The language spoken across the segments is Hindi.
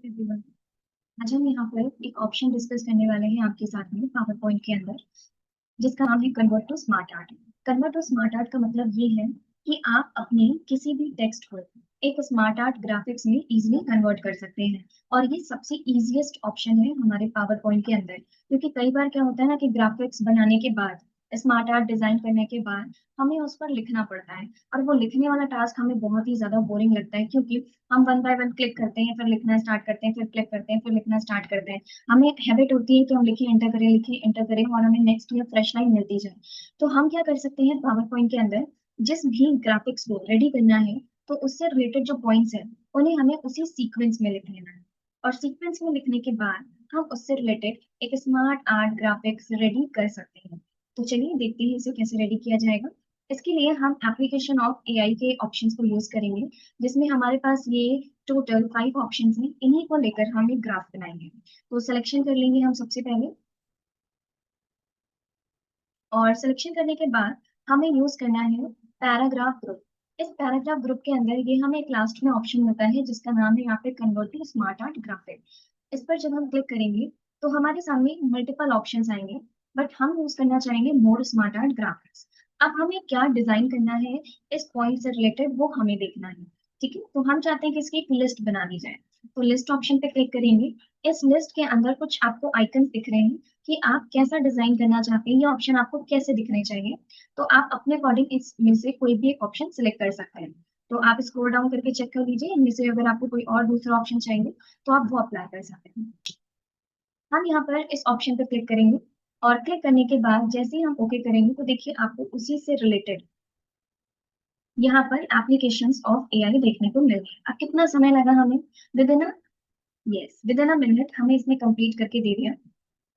एवरीवन। आज हम यहाँ पर एक ऑप्शन डिस्कस करने वाले हैं आपके साथ में पावर पॉइंट के अंदर, जिसका नाम है convert to smart art. Convert to smart art का मतलब ये है कि आप अपने किसी भी टेक्स्ट को एक स्मार्ट आर्ट ग्राफिक्स में इजीली कन्वर्ट कर सकते हैं। और ये सबसे इजीएस्ट ऑप्शन है हमारे पावर पॉइंट के अंदर, क्योंकि कई बार क्या होता है ना कि ग्राफिक्स बनाने के बाद, स्मार्ट आर्ट डिजाइन करने के बाद हमें उस पर लिखना पड़ता है। और वो लिखने वाला टास्क हमें बहुत ही ज्यादा बोरिंग लगता है, क्योंकि हम वन बाय वन क्लिक करते हैं, फिर लिखना स्टार्ट करते हैं, फिर क्लिक करते हैं, फिर लिखना स्टार्ट करते हैं। हमें हैबिट होती है कि हम लिखे एंटर करें और हमें नेक्स्ट या फ्रेश लाइन मिलती जाए। तो हम क्या कर सकते हैं पावर पॉइंट के अंदर, जिस भी ग्राफिक्स को रेडी करना है तो उससे रिलेटेड जो पॉइंट्स हैं उन्हें हमें उसी सीक्वेंस में लिख लेना है। और सीक्वेंस में लिखने के बाद हम उससे रिलेटेड एक स्मार्ट आर्ट ग्राफिक्स रेडी कर सकते हैं। तो चलिए देखते हैं इसे कैसे रेडी किया जाएगा। इसके लिए हम एप्लीकेशन ऑफ एआई के ऑप्शंस को यूज करेंगे, जिसमें हमारे पास ये टोटल 5 ऑप्शंस हैं। इन्हीं को लेकर हम एक ग्राफ बनाएंगे। तो सिलेक्शन कर लेंगे हम सबसे पहले। और सिलेक्शन करने के बाद हमें यूज करना है पैराग्राफ ग्रुप। इस पैराग्राफ ग्रुप के अंदर ये हमें एक लास्ट में ऑप्शन मिलता है, जिसका नाम है यहाँ पे convert to smart art graphic. इस पर जब हम क्लिक करेंगे तो हमारे सामने मल्टीपल ऑप्शंस आएंगे, बट हम यूज करना चाहेंगे मोर स्मार्ट आर्ट ग्राफिक्स। अब हमें क्या डिजाइन करना है इस पॉइंट से रिलेटेड वो हमें देखना है। ठीक है, तो हम चाहते हैं कि इसकी एक लिस्ट बना दी जाए। तो लिस्ट ऑप्शन पे क्लिक करेंगे। इस लिस्ट के अंदर कुछ आपको आइकन्स दिख रहे हैं कि आप कैसा डिजाइन करना चाहते हैं, ये ऑप्शन आपको कैसे दिखने चाहिए। तो आप अपने अकॉर्डिंग इसमें से कोई भी एक ऑप्शन सिलेक्ट कर सकते हैं। तो आप स्क्रॉल डाउन करके चेक कर लीजिए, इनमें से अगर आपको कोई और दूसरा ऑप्शन चाहिए तो आप वो अप्लाई कर सकते हैं। हम यहाँ पर इस ऑप्शन पर क्लिक करेंगे। और क्लिक करने के बाद जैसे ही हम ओके करेंगे तो देखिए आपको उसी से रिलेटेड यहाँ पर एप्लीकेशंस ऑफ एआई देखने को मिल रहा है। अब कितना समय लगा हमें? With in with in a minute हमें इसने कंप्लीट करके दे दिया।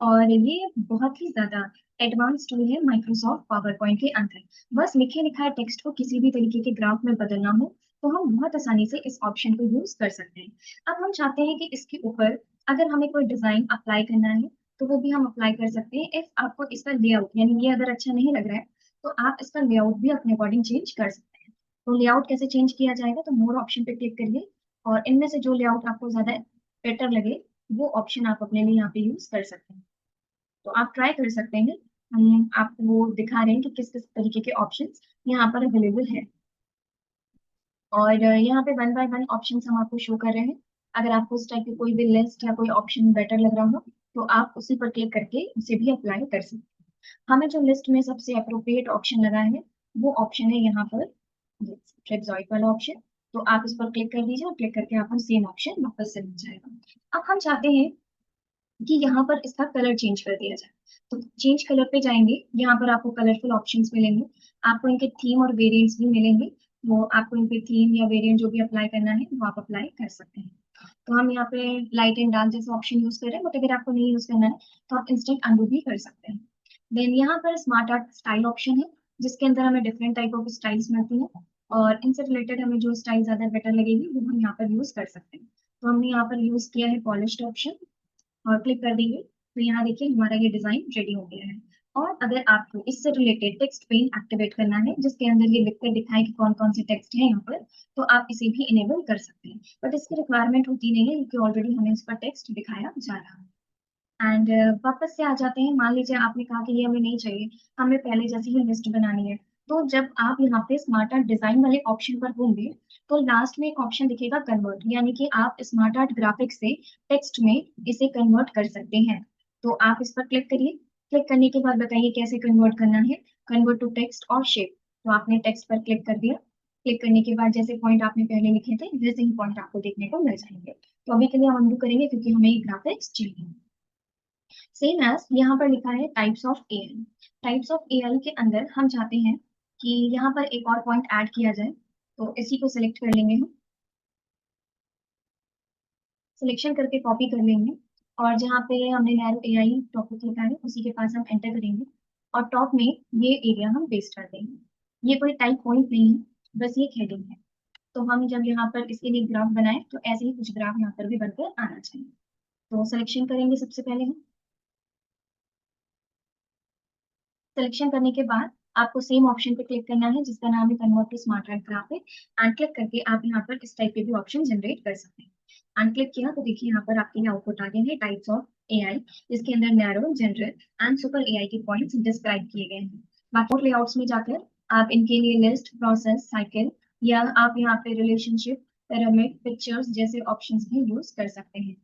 और ये बहुत ही ज्यादा एडवांस टूल है माइक्रोसॉफ्ट पावर पॉइंट के अंदर। बस लिखे लिखा टेक्स्ट को किसी भी तरीके के ग्राफ में बदलना हो तो हम बहुत आसानी से इस ऑप्शन को यूज कर सकते हैं। अब हम चाहते हैं कि इसके ऊपर अगर हमें कोई डिजाइन अप्लाई करना है तो वो भी हम अप्लाई कर सकते हैं। इफ आपको इसका लेआउट यानी ये अगर अच्छा नहीं लग रहा है तो आप इसका लेआउट भी अपने अकॉर्डिंग चेंज कर सकते हैं। तो लेआउट कैसे चेंज किया जाएगा? तो मोर ऑप्शन पे क्लिक करिए और इनमें से जो लेआउट आपको ज्यादा बेटर लगे वो ऑप्शन आप अपने लिए यहाँ पे यूज कर सकते हैं। तो आप ट्राई कर सकते हैं। हम आपको दिखा रहे हैं कि किस किस तरीके के ऑप्शंस यहाँ पर अवेलेबल है। और यहाँ पे वन बाय वन ऑप्शंस हम आपको शो कर रहे हैं। अगर आपको उस टाइप की कोई भी लिस्ट या कोई ऑप्शन बेटर लग रहा हो तो आप उसी पर क्लिक करके उसे भी अप्लाई कर सकते हैं। हमें जो लिस्ट में सबसे अप्रोप्रिएट ऑप्शन लगा है वो ऑप्शन है यहाँ पर ट्रेपजॉइड वाला ऑप्शन। तो आप इस पर क्लिक कर दीजिए और क्लिक करके आपको सेम ऑप्शन वापस से मिल जाएगा। अब हम चाहते हैं कि यहाँ पर इसका कलर चेंज कर दिया जाए। तो चेंज कलर पे जाएंगे, यहाँ पर आपको कलरफुल ऑप्शंस मिलेंगे। आपको इनके थीम और वेरिएंट्स भी मिलेंगे। वो आपको इनके थीम या वेरिएंट जो भी अप्लाई करना है वो आप अप्लाई कर सकते हैं। तो हम यहाँ पे लाइट एंड डार्क जैसा ऑप्शन यूज कर रहे हैं, बट अगर आपको नहीं यूज करना है तो आप इंस्टेंट अनडू भी कर सकते हैं। देन यहाँ पर स्मार्ट आर्ट स्टाइल ऑप्शन है, जिसके अंदर हमें डिफरेंट टाइप ऑफ स्टाइल्स मिलती हैं। और इनसे रिलेटेड हमें जो स्टाइल ज्यादा बेटर लगेगी वो हम यहाँ पर यूज कर सकते हैं। तो हमने यहाँ पर यूज किया है पॉलिश्ड ऑप्शन और क्लिक कर देंगे तो यहाँ देखिए हमारा ये डिजाइन रेडी हो गया है। और अगर आपको इससे रिलेटेड टेक्स्ट पेन एक्टिवेट करना है जिसके अंदर ये लिखकर दिखाए कि कौन कौन से टेक्स्ट है यहाँ पर, तो आप इसे भी इनेबल कर सकते हैं। बट इसकी रिक्वायरमेंट होती नहीं है क्योंकि ऑलरेडी हमें इस पर टेक्स्ट दिखाया जा रहा है। एंड वापस से आ जाते हैं। मान लीजिए आपने कहा कि ये हमें नहीं चाहिए, हमें पहले जैसी ही लिस्ट बनानी है। तो जब आप यहाँ पे स्मार्ट आर्ट डिजाइन वाले ऑप्शन पर होंगे तो लास्ट में एक ऑप्शन दिखेगा कन्वर्ट, यानी कि आप स्मार्ट आर्ट ग्राफिक्स से टेक्स्ट में इसे कन्वर्ट कर सकते हैं। तो आप इस पर क्लिक करिए। क्लिक करने के बाद बताइए कैसे कन्वर्ट करना है। कन्वर्ट टू टेक्स्ट और शेप। तो आपने टेक्स्ट पर क्लिक कर दिया। क्लिक करने के बाद जैसे पॉइंट आपने पहले लिखे थे वैसे ही पॉइंट आपको देखने को मिल जाएंगे। तो अभी के लिए हम अनडू करेंगे क्योंकि हमें ये ग्राफिक्स चाहिए। सेम एज यहाँ पर लिखा है types of AI. Types of AI के अंदर हम चाहते हैं कि यहाँ पर एक और पॉइंट ऐड किया जाए। तो इसी को सिलेक्ट कर लेंगे हम। सिलेक्शन करके कॉपी कर लेंगे। और जहाँ पे हमने नैरो एआई टॉपिक लिखा है उसी के पास हम एंटर करेंगे। और टॉप में ये एरिया हम पेस्ट कर देंगे। ये कोई टाइप पॉइंट नहीं है, बस ये हेडिंग है। तो हम जब यहाँ पर इसके लिए ग्राफ बनाए तो ऐसे ही कुछ ग्राफ यहाँ पर भी बनकर आना चाहिए। तो सिलेक्शन करेंगे सबसे पहले हम। सिलेक्शन करने के बाद आपको सेम ऑप्शन पे क्लिक करना है जिसका नाम है convert to smart art graphic. And click करके आप यहाँ पर इस टाइप के भी ऑप्शन जनरेट कर सकते हैं। एंड क्लिक किया तो देखिए यहाँ पर आपके लिए आउटपुट आ गए हैं टाइप्स ऑफ एआई, जिसके अंदर narrow, general and super AI के पॉइंट्स डिस्क्राइब किए गए हैं। बाकी लेआउट्स में जाकर आप इनके लिए लिस्ट, प्रोसेस, साइकिल या आप यहाँ पे रिलेशनशिप, पिरामिड, पिक्चर्स जैसे ऑप्शंस भी यूज कर सकते हैं।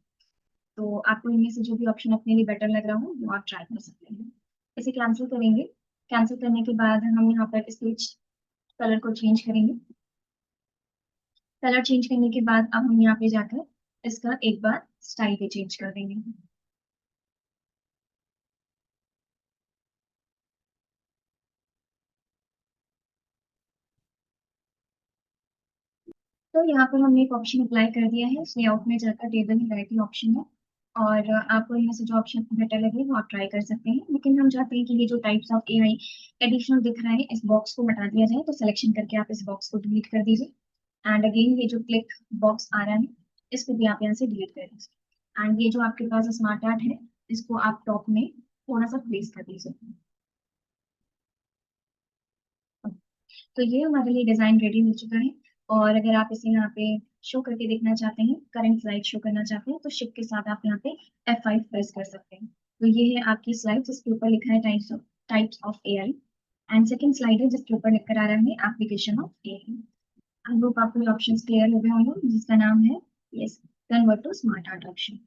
तो आपको इनमें से जो भी ऑप्शन अपने लिए बेटर लग रहा हो वो आप ट्राई कर सकते हैं। इसे कैंसिल करेंगे। कैंसिल करने के बाद हम यहाँ पर स्केच कलर को चेंज करेंगे। कलर चेंज करने के बाद अब हम यहाँ पे जाकर इसका एक बार स्टाइल भी चेंज कर देंगे। तो यहाँ पर हमने एक ऑप्शन अप्लाई कर दिया है। इस लेआउट में जाकर टेबल में वैरायटी ऑप्शन है और आपको इनमें से जो ऑप्शन बेटर लगे वो आप ट्राई कर सकते हैं। लेकिन हम चाहते हैं कि ये जो टाइप्स ऑफ एआई एडिशनल दिख रहा है इस बॉक्स को हटा दिया जाए, तो सिलेक्शन करके आप इस बॉक्स को डिलीट कर दीजिए। एंड अगेन ये जो क्लिक बॉक्स आ रहा है इसको भी आप यहाँ से डिलीट कर दीजिए। एंड ये जो आपके पास स्मार्ट आर्ट है इसको आप टॉप में थोड़ा सा प्लेस कर दीजिए। तो ये हमारे लिए डिजाइन रेडी हो चुका है। और अगर आप इसे यहाँ पे शो करके देखना चाहते हैं, करंट स्लाइड शो करना चाहते हैं, तो शिफ्ट के साथ आप यहाँ पे F5 प्रेस कर सकते हैं। तो ये है आपकी स्लाइड जिसके ऊपर लिखा है types of AI. And second slide है जिसके ऊपर लिख कर आ रहा है application of AI. I hope आपको ये ऑप्शंस क्लियर हो गए होंगे, जिसका नाम है yes, convert to smart art option.